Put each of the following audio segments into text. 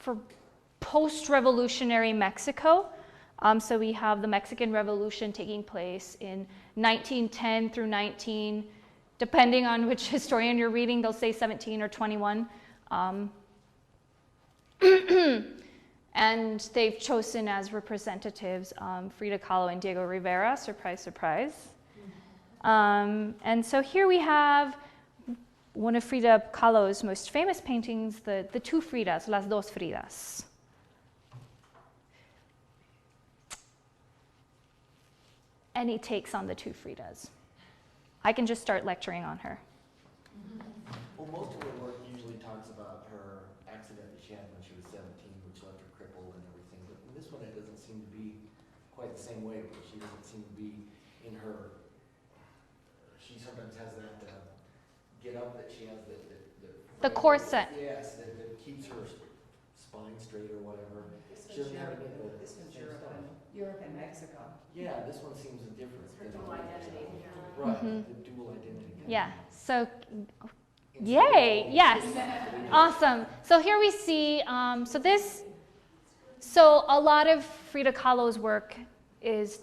for post-revolutionary Mexico. So we have the Mexican Revolution taking place in 1910 through 19, depending on which historian you're reading, they'll say 17 or 21. And they've chosen as representatives Frida Kahlo and Diego Rivera, surprise, surprise. And so here we have one of Frida Kahlo's most famous paintings, the Two Fridas, Las Dos Fridas. Any takes on the Two Fridas? I can just start lecturing on her. Well, most of her work usually talks about her accident that she had when she was 17, which left her crippled and everything. But in this one, it doesn't seem to be quite the same way, because she doesn't seem to be in her. She sometimes has that get up that she has the corset. Yes, that keeps her spine straight or whatever. This one's Europe and Mexico. Yeah, this one seems different. It's her dual identity. Right, Mm-hmm. the dual identity. Yeah, so yay, yes, awesome. So here we see, so a lot of Frida Kahlo's work is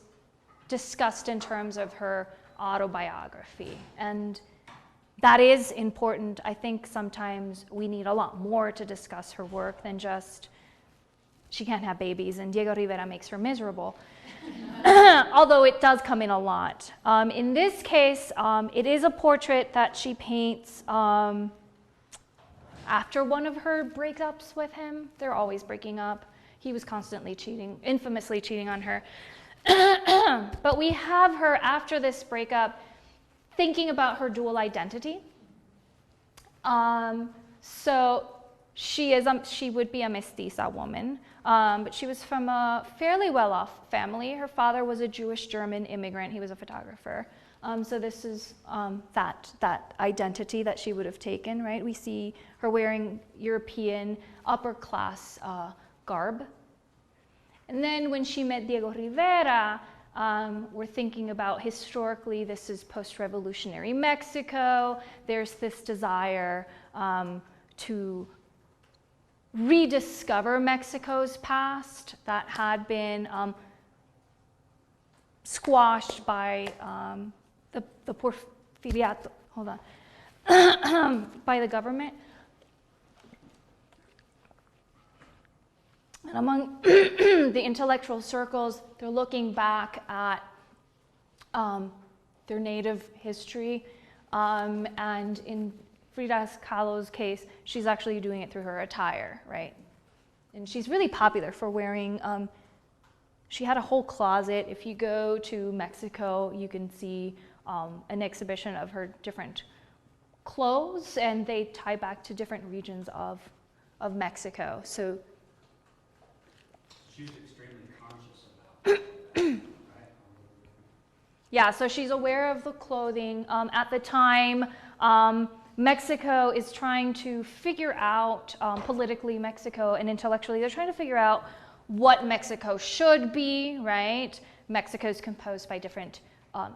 discussed in terms of her autobiography, and that is important. I think sometimes we need a lot more to discuss her work than just she can't have babies and Diego Rivera makes her miserable. Although it does come in a lot. In this case, it is a portrait that she paints after one of her breakups with him. They're always breaking up. He was constantly cheating, infamously cheating on her. But we have her after this breakup thinking about her dual identity. So she would be a mestiza woman, but she was from a fairly well-off family. Her father was a Jewish German immigrant. He was a photographer. So this is that identity that she would have taken, right? We see her wearing European upper-class garb. And then when she met Diego Rivera, we're thinking about historically, this is post-revolutionary Mexico. There's this desire to rediscover Mexico's past that had been squashed by the porfiriato, by the government. And among the intellectual circles, they're looking back at their native history. And in Frida Kahlo's case, she's actually doing it through her attire, right? And she's really popular for wearing, she had a whole closet. If you go to Mexico, you can see an exhibition of her different clothes, and they tie back to different regions of Mexico. So she's extremely conscious about yeah, so she's aware of the clothing. At the time, Mexico is trying to figure out, politically Mexico and intellectually, they're trying to figure out what Mexico should be, right? Mexico is composed by different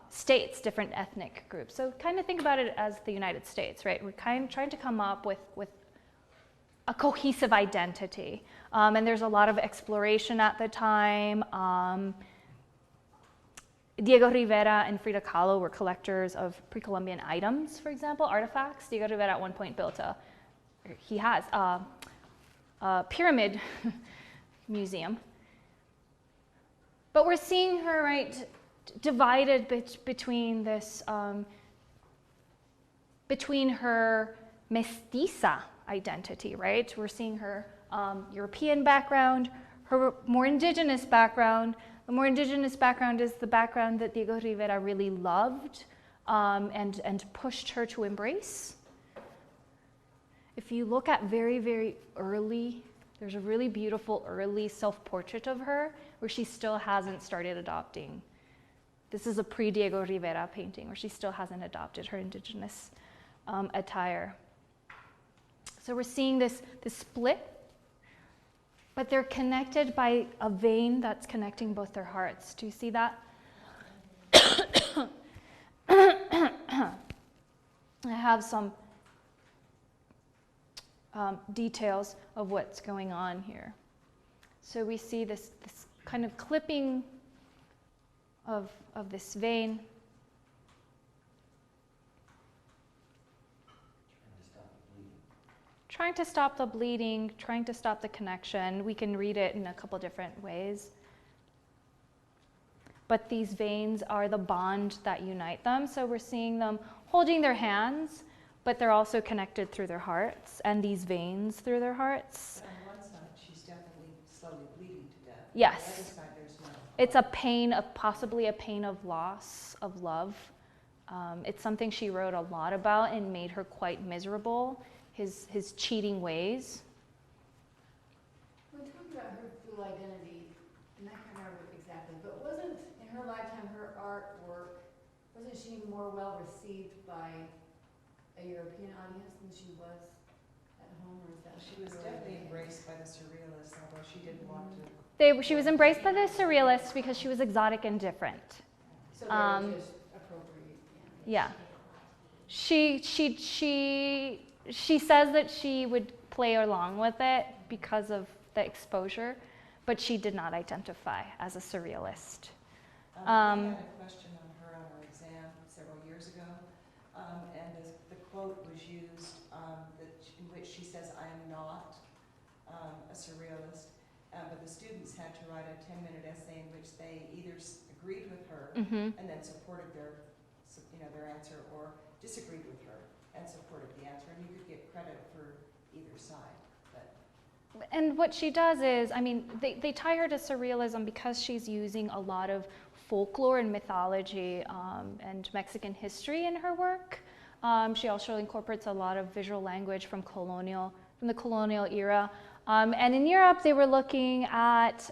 states, different ethnic groups. So kind of think about it as the United States, right? We're kind of trying to come up with a cohesive identity. And there's a lot of exploration at the time. Diego Rivera and Frida Kahlo were collectors of pre-Columbian items, for example, artifacts. Diego Rivera at one point built he has a pyramid museum. But we're seeing her, right, divided between this, between her mestiza identity, right? We're seeing her European background, her more indigenous background. The more indigenous background is the background that Diego Rivera really loved and pushed her to embrace. If you look at very, very early, there's a really beautiful early self-portrait of her where she still hasn't started adopting. This is a pre-Diego Rivera painting where she still hasn't adopted her indigenous attire. So we're seeing this split, but they're connected by a vein that's connecting both their hearts. Do you see that? I have some details of what's going on here. So we see this kind of clipping of this vein. Trying to stop the bleeding, trying to stop the connection. We can read it in a couple different ways. But these veins are the bond that unite them. So we're seeing them holding their hands, but they're also connected through their hearts, and these veins through their hearts. But on one side, she's definitely slowly bleeding to death. Yes. On the other side, there's no. It's a pain of, possibly a pain of loss of love. It's something she wrote a lot about and made her quite miserable, his cheating ways. When talking about her dual identity, and I can't remember exactly, but wasn't in her lifetime her artwork, wasn't she more well received by a European audience than she was at home, or is that? She was definitely embraced by the surrealists, although she didn't want to. She was embraced by the surrealists because she was exotic and different. So they were just appropriate. Yeah. She says that she would play along with it because of the exposure, but she did not identify as a surrealist. We had a question on her on our exam several years ago, and the quote was used in which she says, "I am not a surrealist," but the students had to write a 10-minute essay in which they either agreed with her and then supported their answer, or disagreed with her and supported the answer, and you could get credit for either side. And what she does is, I mean, they tie her to surrealism because she's using a lot of folklore and mythology and Mexican history in her work. She also incorporates a lot of visual language from the colonial era. And in Europe, they were looking at,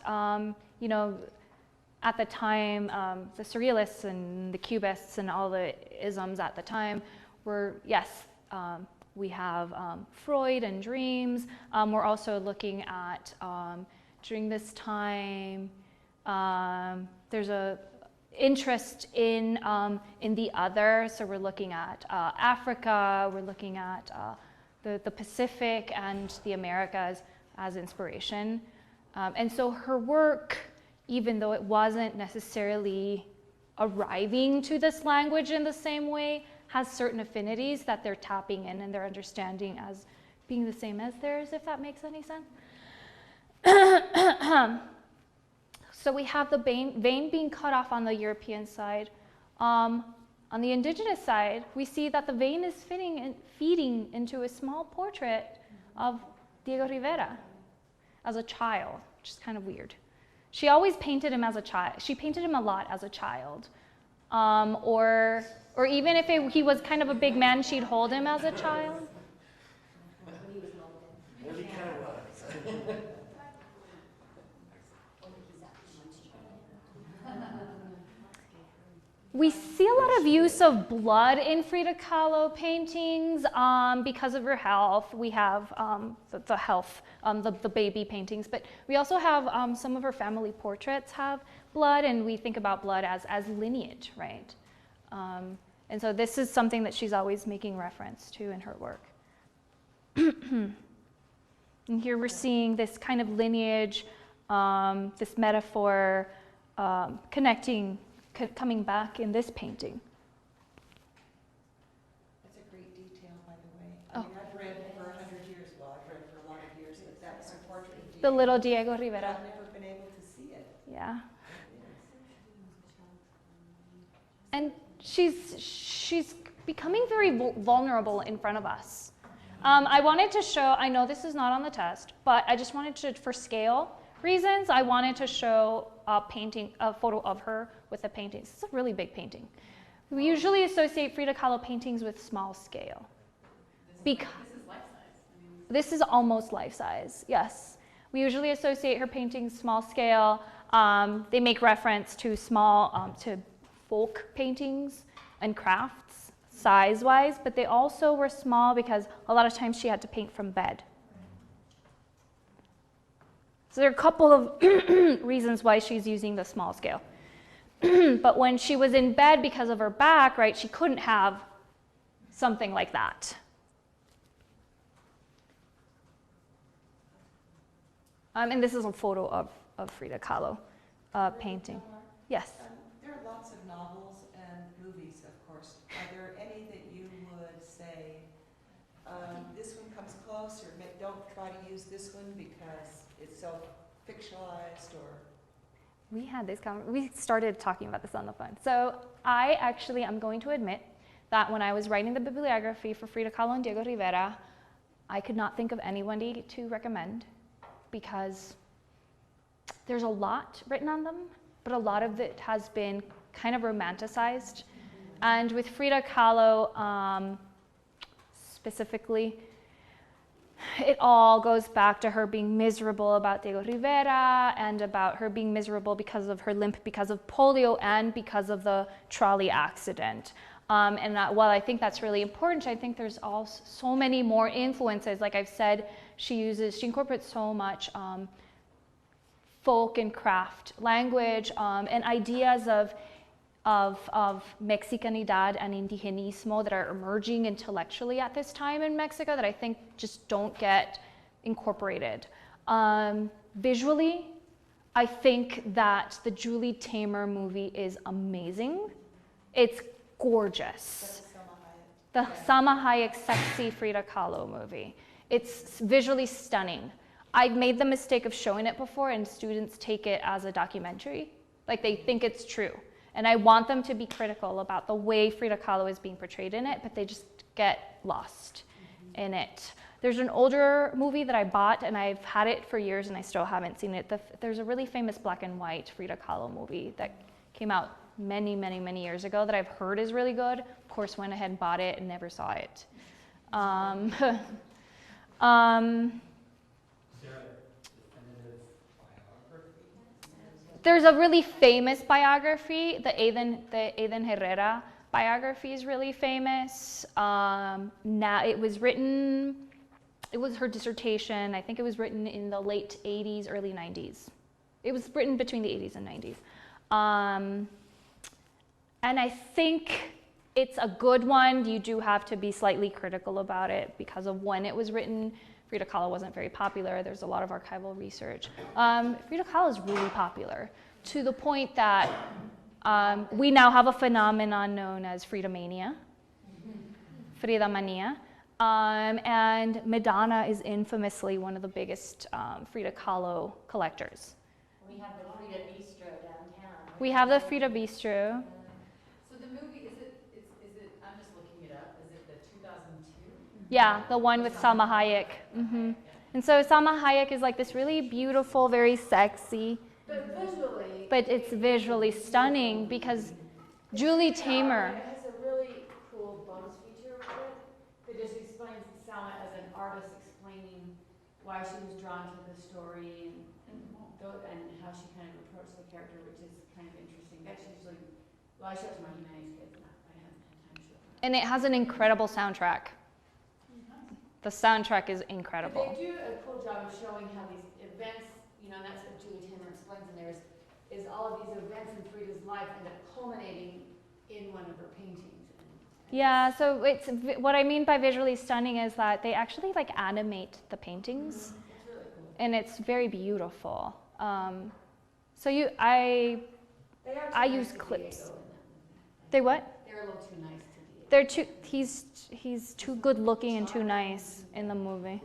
at the time, the surrealists and the cubists and all the isms at the time were, yes, we have Freud and dreams. We're also looking at, during this time, there's a interest in the other. So we're looking at Africa, we're looking at the Pacific and the Americas as inspiration. And so her work, even though it wasn't necessarily arriving to this language in the same way, has certain affinities that they're tapping in and they're understanding as being the same as theirs, if that makes any sense. So we have the vein being cut off on the European side. On the indigenous side, we see that the vein is feeding into a small portrait of Diego Rivera as a child, which is kind of weird. She always painted him as a child. She painted him a lot as a child. Or even if he was kind of a big man, she'd hold him as a child. We see a lot of use of blood in Frida Kahlo paintings because of her health. We have the health, the baby paintings, but we also have some of her family portraits have blood, and we think about blood as lineage, right? And so this is something that she's always making reference to in her work. And here we're seeing this kind of lineage, this metaphor coming back in this painting. That's a great detail, by the way. I mean, I've read for 100 years, well, I've read for a lot of years, but that's a portrait of Diego. The little Diego Rivera. I've never been able to see it. Yeah. And she's becoming very vulnerable in front of us. I wanted to show, I know this is not on the test, but I just wanted to, for scale reasons, I wanted to show a photo of her with the paintings. It's a really big painting. We usually associate Frida Kahlo paintings with small scale. This is life-size. This is almost life-size, yes. We usually associate her paintings small scale. They make reference to to folk paintings and crafts, size-wise, but they also were small because a lot of times she had to paint from bed. So there are a couple of reasons why she's using the small scale. But when she was in bed because of her back, right, she couldn't have something like that. And this is a photo of Frida Kahlo painting. Yes. There are lots of novels and movies, of course. Are there any that you would say, this one comes close, or don't try to use this one because it's so fictionalized, or? We started talking about this on the phone. So I actually am going to admit that when I was writing the bibliography for Frida Kahlo and Diego Rivera, I could not think of anybody to recommend because there's a lot written on them, but a lot of it has been kind of romanticized. And with Frida Kahlo specifically, it all goes back to her being miserable about Diego Rivera and about her being miserable because of her limp, because of polio, and because of the trolley accident. While I think that's really important, I think there's also so many more influences. Like I've said, she incorporates so much folk and craft language and ideas of Mexicanidad and indigenismo that are emerging intellectually at this time in Mexico that I think just don't get incorporated. Visually, I think that the Julie Taymor movie is amazing. It's gorgeous. The Salma Hayek sexy Frida Kahlo movie. It's visually stunning. I've made the mistake of showing it before and students take it as a documentary. Like they think it's true. And I want them to be critical about the way Frida Kahlo is being portrayed in it, but they just get lost in it. There's an older movie that I bought, and I've had it for years, and I still haven't seen it. There's a really famous black and white Frida Kahlo movie that came out many, many, many years ago that I've heard is really good. Of course, went ahead and bought it and never saw it. There's a really famous biography, the Aiden Herrera biography is really famous. Now it was her dissertation. I think it was written in the late 80s, early 90s. It was written between the 80s and 90s. And I think it's a good one. You do have to be slightly critical about it because of when it was written. Frida Kahlo wasn't very popular. There's a lot of archival research. Frida Kahlo is really popular to the point that we now have a phenomenon known as Frida Mania, Frida Mania. And Madonna is infamously one of the biggest Frida Kahlo collectors. We have the Frida Bistro downtown. We have the Frida Bistro. So the movie, is it, I'm just looking it up, is it the 2002? Yeah, the one with Salma Hayek. Mm-hmm. And so Salma Hayek is like this really beautiful, very sexy. But it's visually stunning because Julie Taymor. It has a really cool bonus feature with it that just explains Salma as an artist explaining why she was drawn to the story and how she kind of approached the character, which is kind of interesting. That's usually, well, I show it to my humanities kids, and I haven't had time to show it. And it has an incredible soundtrack. The soundtrack is incredible. But they do a cool job of showing how these events, and that's what Julie Taymor explains in there, is all of these events in Frida's life end up culminating in one of her paintings. Yeah, so it's what I mean by visually stunning is that they actually like animate the paintings. It's really cool. And it's very beautiful. I use clips. They what? They're a little too nice to Diego. They're too. He's too good looking and too nice in the movie.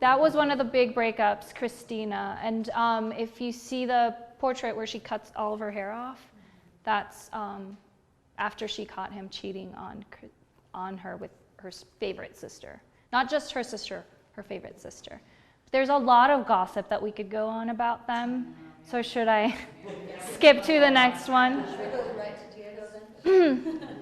That was one of the big breakups, Christina. And if you see the portrait where she cuts all of her hair off, that's after she caught him cheating on her with her favorite sister. Not just her sister, her favorite sister. There's a lot of gossip that we could go on about them. So should I skip to the next one? Should we go right to Diego then?